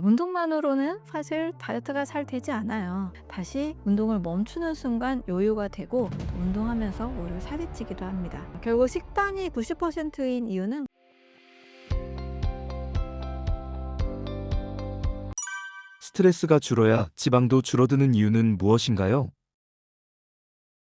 운동만으로는 사실 다이어트가 잘 되지 않아요. 다시 운동을 멈추는 순간 요요가 되고 운동하면서 오히려 살이 찌기도 합니다. 결국 식단이 90%인 이유는 스트레스가 줄어야 지방도 줄어드는 이유는 무엇인가요?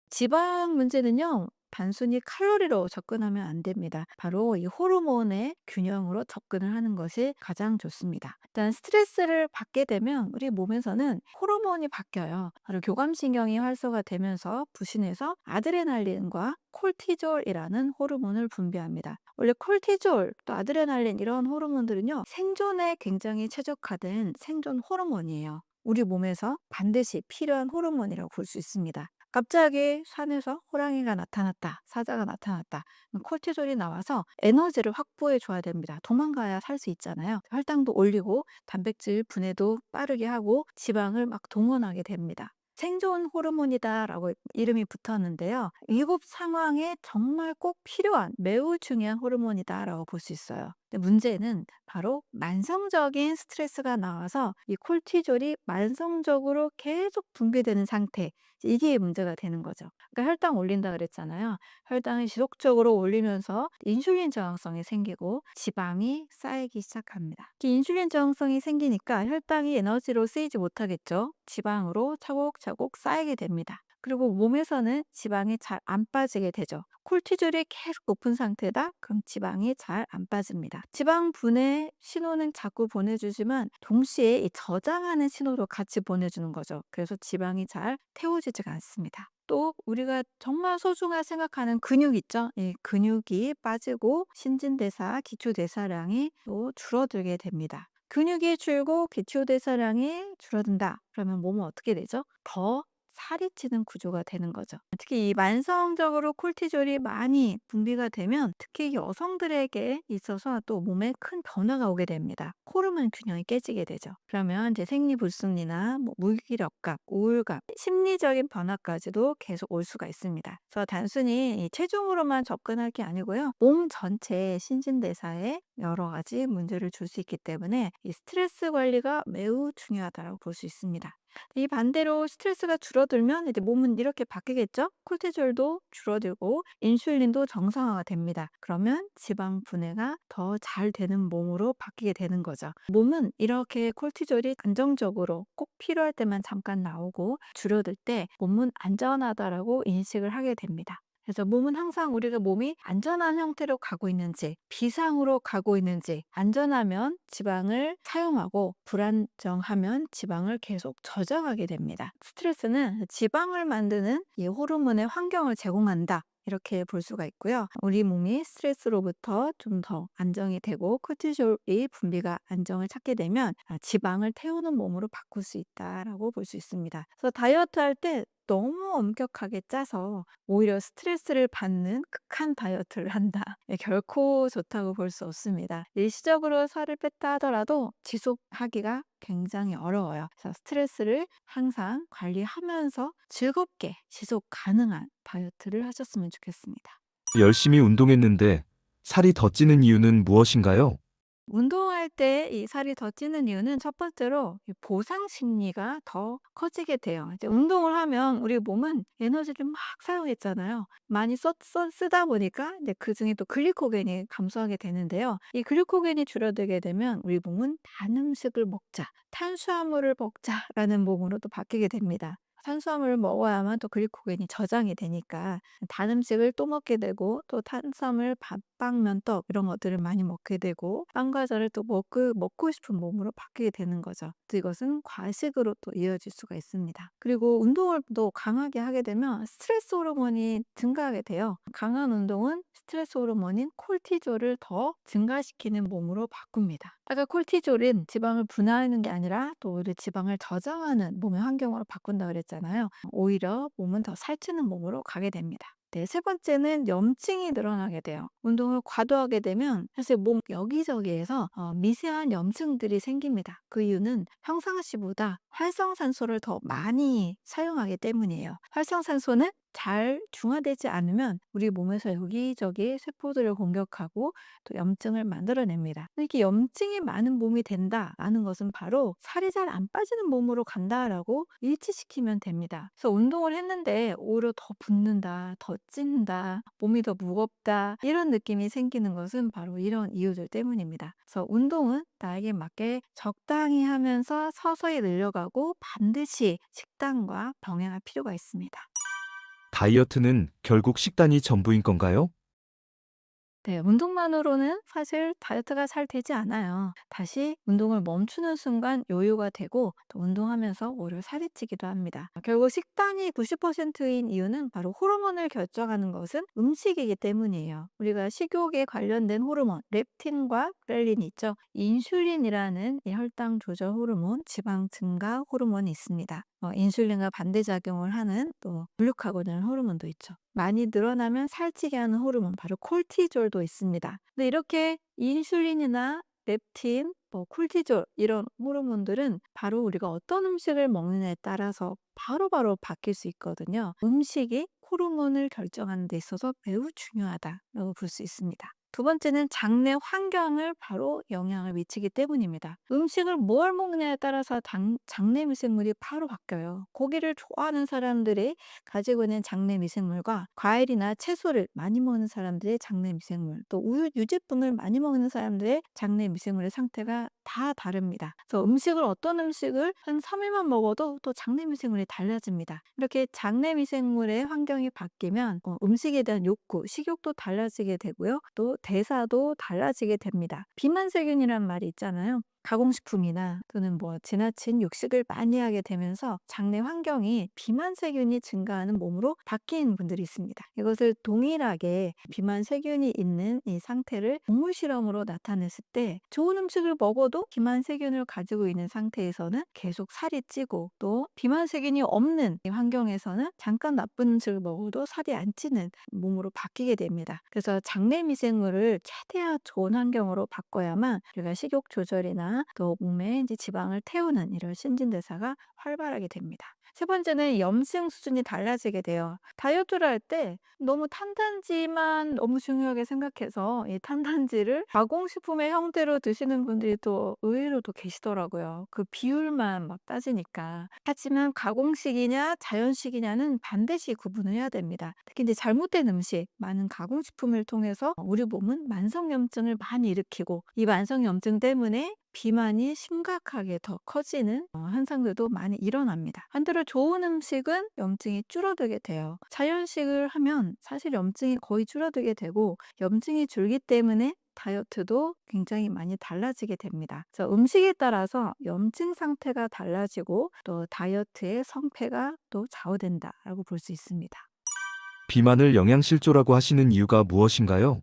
지방 문제는요. 단순히 칼로리로 접근하면 안 됩니다. 바로 이 호르몬의 균형으로 접근을 하는 것이 가장 좋습니다. 일단 스트레스를 받게 되면 우리 몸에서는 호르몬이 바뀌어요. 바로 교감신경이 활성화되면서 부신해서 아드레날린과 콜티졸이라는 호르몬을 분비합니다. 원래 콜티졸, 또 아드레날린 이런 호르몬들은요. 생존에 굉장히 최적화된 생존 호르몬이에요. 우리 몸에서 반드시 필요한 호르몬이라고 볼 수 있습니다. 갑자기 산에서 호랑이가 나타났다, 사자가 나타났다. 그럼 콜티졸이 나와서 에너지를 확보해 줘야 됩니다. 도망가야 살 수 있잖아요. 혈당도 올리고 단백질 분해도 빠르게 하고 지방을 막 동원하게 됩니다. 생존 호르몬이다라고 이름이 붙었는데요. 위급 상황에 정말 꼭 필요한 매우 중요한 호르몬이다라고 볼 수 있어요. 근데 문제는 바로 만성적인 스트레스가 나와서 이 콜티졸이 만성적으로 계속 분비되는 상태, 이게 문제가 되는 거죠. 그러니까 혈당 올린다 그랬잖아요. 혈당을 지속적으로 올리면서 인슐린 저항성이 생기고 지방이 쌓이기 시작합니다. 이 인슐린 저항성이 생기니까 혈당이 에너지로 쓰이지 못하겠죠. 지방으로 차곡차곡 쌓이게 됩니다. 그리고 몸에서는 지방이 잘 안 빠지게 되죠. 콜티졸이 계속 높은 상태다? 그럼 지방이 잘 안 빠집니다. 지방 분해 신호는 자꾸 보내주지만 동시에 이 저장하는 신호도 같이 보내주는 거죠. 그래서 지방이 잘 태워지지가 않습니다. 또 우리가 정말 소중하게 생각하는 근육 있죠? 이 근육이 빠지고 신진대사, 기초대사량이 또 줄어들게 됩니다. 근육이 줄고 기초대사량이 줄어든다. 그러면 몸은 어떻게 되죠? 더 살이 찌는 구조가 되는 거죠. 특히 이 만성적으로 콜티졸이 많이 분비가 되면 특히 여성들에게 있어서 또 몸에 큰 변화가 오게 됩니다. 호르몬 균형이 깨지게 되죠. 그러면 이제 생리불순이나 무기력감, 우울감, 심리적인 변화까지도 계속 올 수가 있습니다. 그래서 단순히 이 체중으로만 접근할 게 아니고요. 몸 전체의 신진대사에 여러 가지 문제를 줄 수 있기 때문에 이 스트레스 관리가 매우 중요하다고 볼 수 있습니다. 이 반대로 스트레스가 줄어들면 이제 몸은 이렇게 바뀌겠죠? 콜티졸도 줄어들고 인슐린도 정상화가 됩니다. 그러면 지방 분해가 더 잘 되는 몸으로 바뀌게 되는 거죠. 몸은 이렇게 콜티졸이 안정적으로 꼭 필요할 때만 잠깐 나오고 줄어들 때 몸은 안전하다라고 인식을 하게 됩니다. 그래서 몸은 항상 우리가 몸이 안전한 형태로 가고 있는지, 비상으로 가고 있는지, 안전하면 지방을 사용하고 불안정하면 지방을 계속 저장하게 됩니다. 스트레스는 지방을 만드는 이 호르몬의 환경을 제공한다. 이렇게 볼 수가 있고요. 우리 몸이 스트레스로부터 좀 더 안정이 되고 코티졸이 분비가 안정을 찾게 되면 지방을 태우는 몸으로 바꿀 수 있다라고 볼 수 있습니다. 그래서 다이어트 할 때 너무 엄격하게 짜서 오히려 스트레스를 받는 극한 다이어트를 한다. 결코 좋다고 볼 수 없습니다. 일시적으로 살을 뺐다 하더라도 지속하기가 굉장히 어려워요. 그래서 스트레스를 항상 관리하면서 즐겁게 지속 가능한 다이어트를 하셨으면 좋겠습니다. 열심히 운동했는데 살이 더 찌는 이유는 무엇인가요? 운동할 때 이 살이 더 찌는 이유는 첫 번째로 이 보상 심리가 더 커지게 돼요. 이제 운동을 하면 우리 몸은 에너지를 막 사용했잖아요. 많이 쓰다 보니까 이제 그중에 또 글리코겐이 감소하게 되는데요. 이 글리코겐이 줄어들게 되면 우리 몸은 단 음식을 먹자, 탄수화물을 먹자라는 몸으로 또 바뀌게 됩니다. 탄수화물을 먹어야만 또 글리코겐이 저장이 되니까 단 음식을 또 먹게 되고 또 탄수화물 밥빵 면떡 이런 것들을 많이 먹게 되고 빵과자를 또 먹고 싶은 몸으로 바뀌게 되는 거죠. 또 이것은 과식으로 또 이어질 수가 있습니다. 그리고 운동을 또 강하게 하게 되면 스트레스 호르몬이 증가하게 돼요. 강한 운동은 스트레스 호르몬인 콜티졸을 더 증가시키는 몸으로 바꿉니다. 아까 콜티졸은 지방을 분해하는 게 아니라 또 오히려 지방을 저장하는 몸의 환경으로 바꾼다 그랬잖아요. 오히려 몸은 더 살찌는 몸으로 가게 됩니다. 네, 세 번째는 염증이 늘어나게 돼요. 운동을 과도하게 되면 사실 몸 여기저기에서 미세한 염증들이 생깁니다. 그 이유는 평상시보다 활성산소를 더 많이 사용하기 때문이에요. 활성산소는 잘 중화되지 않으면 우리 몸에서 여기저기 세포들을 공격하고 또 염증을 만들어냅니다. 이렇게 염증이 많은 몸이 된다라는 것은 바로 살이 잘 안 빠지는 몸으로 간다라고 일치시키면 됩니다. 그래서 운동을 했는데 오히려 더 붓는다, 더 찐다, 몸이 더 무겁다 이런 느낌이 생기는 것은 바로 이런 이유들 때문입니다. 그래서 운동은 나에게 맞게 적당히 하면서 서서히 늘려가고 반드시 식단과 병행할 필요가 있습니다. 다이어트는 결국 식단이 전부인 건가요? 네. 운동만으로는 사실 다이어트가 잘 되지 않아요. 다시 운동을 멈추는 순간 요요가 되고 또 운동하면서 오히려 살이 찌기도 합니다. 결국 식단이 90%인 이유는 바로 호르몬을 결정하는 것은 음식이기 때문이에요. 우리가 식욕에 관련된 호르몬 렙틴과 그렐린이 있죠. 인슐린이라는 이 혈당 조절 호르몬, 지방 증가 호르몬이 있습니다. 인슐린과 반대작용을 하는 또 글루카곤이라는 호르몬도 있죠. 많이 늘어나면 살찌게 하는 호르몬 바로 콜티졸도 있습니다. 근데 이렇게 인슐린이나 렙틴, 콜티졸 이런 호르몬들은 바로 우리가 어떤 음식을 먹느냐에 따라서 바로바로 바뀔 수 있거든요. 음식이 호르몬을 결정하는 데 있어서 매우 중요하다라고 볼 수 있습니다. 두 번째는 장내 환경을 바로 영향을 미치기 때문입니다. 음식을 뭘 먹느냐에 따라서 장내 미생물이 바로 바뀌어요. 고기를 좋아하는 사람들이 가지고 있는 장내 미생물과 과일이나 채소를 많이 먹는 사람들의 장내 미생물, 또 우유, 유제품을 많이 먹는 사람들의 장내 미생물의 상태가 다 다릅니다. 그래서 어떤 음식을 한 3일만 먹어도 또 장내 미생물이 달라집니다. 이렇게 장내 미생물의 환경이 바뀌면 음식에 대한 욕구, 식욕도 달라지게 되고요. 또 대사도 달라지게 됩니다. 비만세균이란 말이 있잖아요. 가공식품이나 또는 지나친 육식을 많이 하게 되면서 장내 환경이 비만세균이 증가하는 몸으로 바뀐 분들이 있습니다. 이것을 동일하게 비만세균이 있는 이 상태를 동물 실험으로 나타냈을 때 좋은 음식을 먹어도 비만세균을 가지고 있는 상태에서는 계속 살이 찌고 또 비만세균이 없는 이 환경에서는 잠깐 나쁜 음식을 먹어도 살이 안 찌는 몸으로 바뀌게 됩니다. 그래서 장내 미생물을 최대한 좋은 환경으로 바꿔야만 우리가 식욕 조절이나 또 몸에 이제 지방을 태우는 이런 신진대사가 활발하게 됩니다. 세 번째는 염증 수준이 달라지게 돼요. 다이어트를 할 때 너무 탄단지만 너무 중요하게 생각해서 이 탄단지를 가공식품의 형태로 드시는 분들이 또 의외로 또 계시더라고요. 그 비율만 막 따지니까. 하지만 가공식이냐 자연식이냐는 반드시 구분을 해야 됩니다. 특히 이제 잘못된 음식, 많은 가공식품을 통해서 우리 몸은 만성염증을 많이 일으키고 이 만성염증 때문에 비만이 심각하게 더 커지는 현상들도 많이 일어납니다. 반대로 좋은 음식은 염증이 줄어들게 돼요. 자연식을 하면 사실 염증이 거의 줄어들게 되고 염증이 줄기 때문에 다이어트도 굉장히 많이 달라지게 됩니다. 그래서 음식에 따라서 염증 상태가 달라지고 또 다이어트의 성패가 또 좌우된다라고 볼 수 있습니다. 비만을 영양실조라고 하시는 이유가 무엇인가요?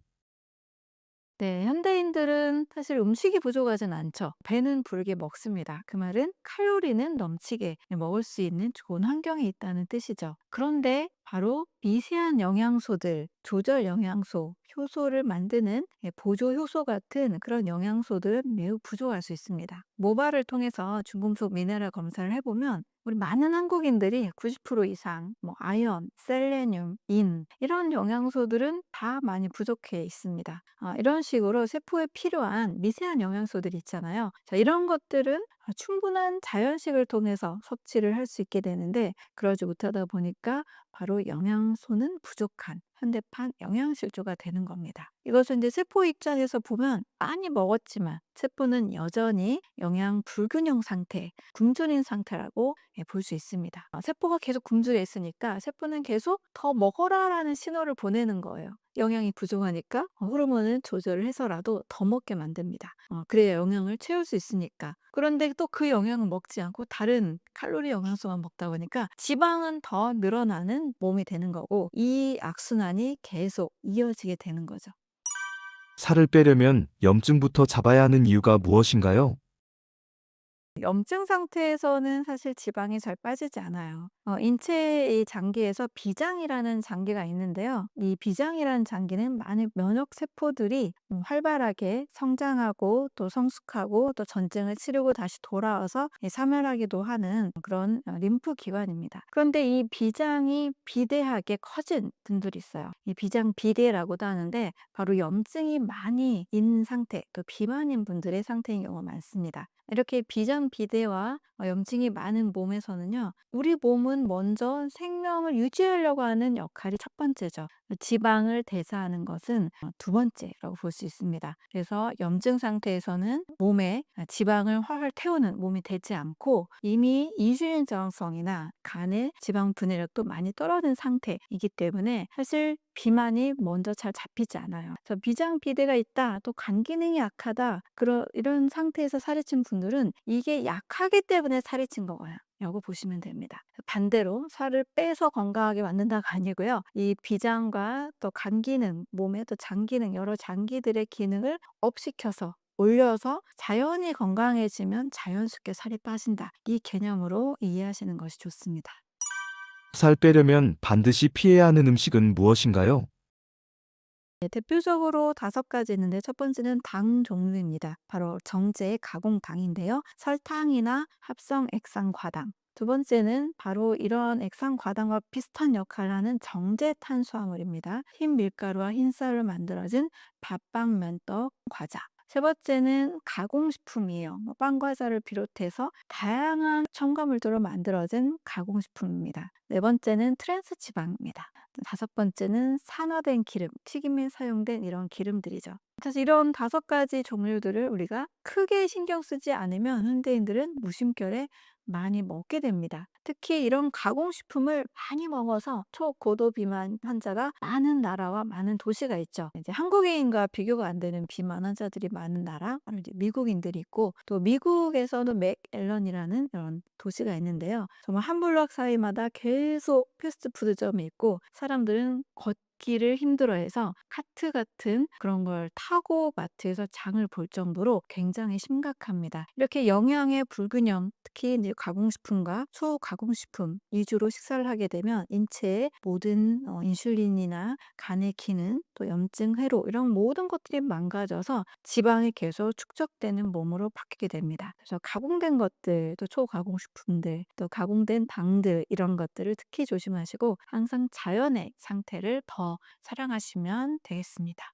네, 현대인들은 사실 음식이 부족하진 않죠. 배는 부르게 먹습니다. 그 말은 칼로리는 넘치게 먹을 수 있는 좋은 환경에 있다는 뜻이죠. 그런데 바로 미세한 영양소들, 조절 영양소, 효소를 만드는 보조 효소 같은 그런 영양소들은 매우 부족할 수 있습니다. 모발을 통해서 중금속 미네랄 검사를 해보면 우리 많은 한국인들이 90% 이상 아연, 셀레늄, 인 이런 영양소들은 다 많이 부족해 있습니다. 이런 식으로 세포에 필요한 미세한 영양소들 있잖아요. 자, 이런 것들은 충분한 자연식을 통해서 섭취를 할 수 있게 되는데 그러지 못하다 보니까 바로 영양소는 부족한 현대판 영양실조가 되는 겁니다. 이것은 이제 세포 입장에서 보면 많이 먹었지만 세포는 여전히 영양 불균형 상태, 굶주린 상태라고 볼 수 있습니다. 세포가 계속 굶주려 있으니까 세포는 계속 더 먹어라라는 신호를 보내는 거예요. 영양이 부족하니까 호르몬을 조절을 해서라도 더 먹게 만듭니다. 그래야 영양을 채울 수 있으니까. 그런데 또 그 영양을 먹지 않고 다른 칼로리 영양소만 먹다 보니까 지방은 더 늘어나는 몸이 되는 거고 이 악순환이 계속 이어지게 되는 거죠. 살을 빼려면 염증부터 잡아야 하는 이유가 무엇인가요? 염증 상태에서는 사실 지방이 잘 빠지지 않아요. 인체의 장기에서 비장이라는 장기가 있는데요. 이 비장이라는 장기는 많은 면역 세포들이 활발하게 성장하고 또 성숙하고 또 전쟁을 치르고 다시 돌아와서 사멸하기도 하는 그런 림프 기관입니다. 그런데 이 비장이 비대하게 커진 분들이 있어요. 이 비장 비대라고도 하는데 바로 염증이 많이 있는 상태, 또 비만인 분들의 상태인 경우가 많습니다. 이렇게 비장비대와 염증이 많은 몸에서는요, 우리 몸은 먼저 생명을 유지하려고 하는 역할이 첫 번째죠. 지방을 대사하는 것은 두 번째라고 볼 수 있습니다. 그래서 염증 상태에서는 몸에 지방을 활활 태우는 몸이 되지 않고 이미 인슐린 저항성이나 간의 지방 분해력도 많이 떨어진 상태이기 때문에 사실 비만이 먼저 잘 잡히지 않아요. 그래서 비장비대가 있다, 또 간 기능이 약하다, 이런 상태에서 살이 찐 분들은 이게 약하기 때문에 살이 찐 거예요. 라고 보시면 됩니다. 반대로 살을 빼서 건강하게 만든다가 아니고요. 이 비장과 또 간 기능, 몸의 또 장 기능, 여러 장기들의 기능을 업시켜서 올려서 자연히 건강해지면 자연스럽게 살이 빠진다. 이 개념으로 이해하시는 것이 좋습니다. 살 빼려면 반드시 피해야 하는 음식은 무엇인가요? 네, 대표적으로 5가지 있는데 첫 번째는 당 종류입니다. 바로 정제 가공당인데요. 설탕이나 합성 액상 과당. 두 번째는 바로 이런 액상 과당과 비슷한 역할을 하는 정제 탄수화물입니다. 흰 밀가루와 흰쌀로 만들어진 밥빵, 면떡, 과자. 세 번째는 가공식품이에요. 빵, 과자를 비롯해서 다양한 첨가물들로 만들어진 가공식품입니다. 네 번째는 트랜스 지방입니다. 다섯 번째는 산화된 기름, 튀김에 사용된 이런 기름들이죠. 사실 이런 5가지 종류들을 우리가 크게 신경 쓰지 않으면 현대인들은 무심결에 많이 먹게 됩니다. 특히 이런 가공식품을 많이 먹어서 초고도 비만 환자가 많은 나라와 많은 도시가 있죠. 이제 한국인과 비교가 안 되는 비만 환자들이 많은 나라, 바로 이제 미국인들이 있고, 또 미국에서도 맥앨런이라는 이런 도시가 있는데요. 정말 한 블록 사이마다 계속 패스트푸드점이 있고 사람들은 걷기를 힘들어해서 카트 같은 그런 걸 타고 마트에서 장을 볼 정도로 굉장히 심각합니다. 이렇게 영양의 불균형, 특히 이제 가공식품과 초가공식품 위주로 식사를 하게 되면 인체의 모든 인슐린이나 간의 기능, 또 염증 회로 이런 모든 것들이 망가져서 지방이 계속 축적되는 몸으로 바뀌게 됩니다. 그래서 가공된 것들, 또 초가공식품들, 또 가공된 당들 이런 것들을 특히 조심하시고 항상 자연의 상태를 더 사랑하시면 되겠습니다.